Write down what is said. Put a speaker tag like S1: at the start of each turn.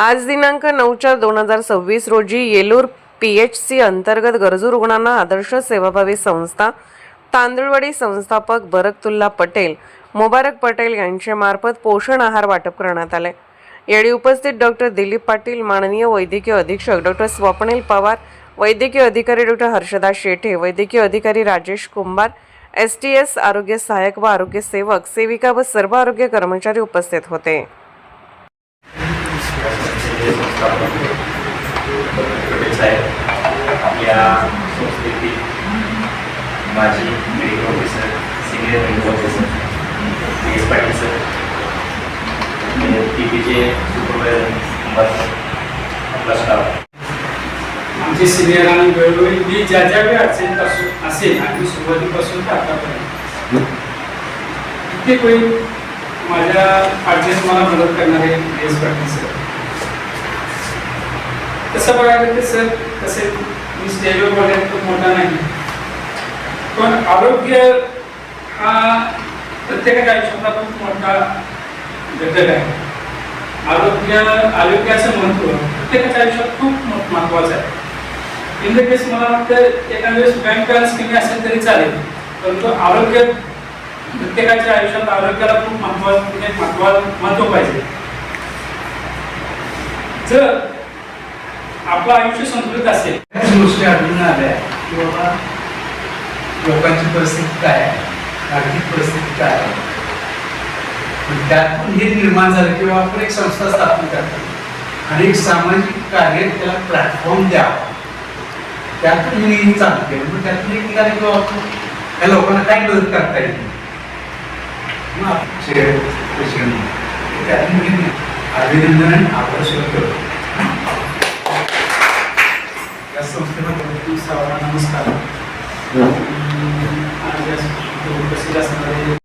S1: आज दिनांक 9/4/2026 रोजी येलूर PHC अंतर्गत गरजू रुग्णांना आदर्श सेवाभावी संस्था तांदुळवाडी संस्थापक बरकतुल्ला पटेल मुबारक पटेल यांच्या मार्फत पोषण आहार वाटप करण्यात आले। यावेळी उपस्थित डॉक्टर दिलीप पाटील, माननीय वैद्यकीय अधीक्षक डॉक्टर स्वप्नील पवार, वैद्यकीय अधिकारी डॉक्टर हर्षदा शेटे, वैद्यकीय अधिकारी राजेश कुंभार, STS आरोग्य सहायक व आरोग्य सेवक सेविका व सर्व आरोग्य कर्मचारी उपस्थित होते।
S2: आपल्या संस्थेतील माजी medical officer, senior medical officer PS Patil sir, TPचे सुपरवायझर, आपला स्टाफ,
S3: आमचे सिनियर आणि वेळोवेळी मी ज्या ज्या वेळी अडचणीपासून असेल आणि सुरुवातीपासून ते आतापर्यंत प्रत्येक वेळी माझ्या अडचणीत मला मदत करणारे PS पाटील सर। तसं बघायला ते सर तसे मी स्टेजवर बघायला खूप मोठा नाही, पण आरोग्य हा प्रत्येकाच्या आयुष्यातला खूप मोठा घटक आहे। आरोग्याचं महत्त्व प्रत्येकाच्या आयुष्यात खूप महत्त्वाचं आहे। इन द केस मला वाटतं एखाद्या वेळेस बँक बॅलन्स कमी असेल तरी चालेल, परंतु आरोग्य प्रत्येकाच्या आयुष्यात आरोग्याला खूप महत्त्व पाहिजे। जर आपलं आयुष्य संतुलित असेल, ह्याच गोष्टी आढळून आल्या की बाबा लोकांची परिस्थिती काय आहे, आर्थिक परिस्थिती काय आहे, त्यातून हे निर्माण झालं किंवा आपण एक संस्था स्थापन करतो आणि एक सामाजिक कार्य त्याला प्लॅटफॉर्म द्यावा, त्यातून मी चालू केलं। मग त्यातून एक निघाले किंवा आपण त्या लोकांना काय मदत करता येईल, मग त्यातून अभिनंदन आणि आभार सुरू करतो। या संस्थेला नमस्कार। आज उपस्थित असणारे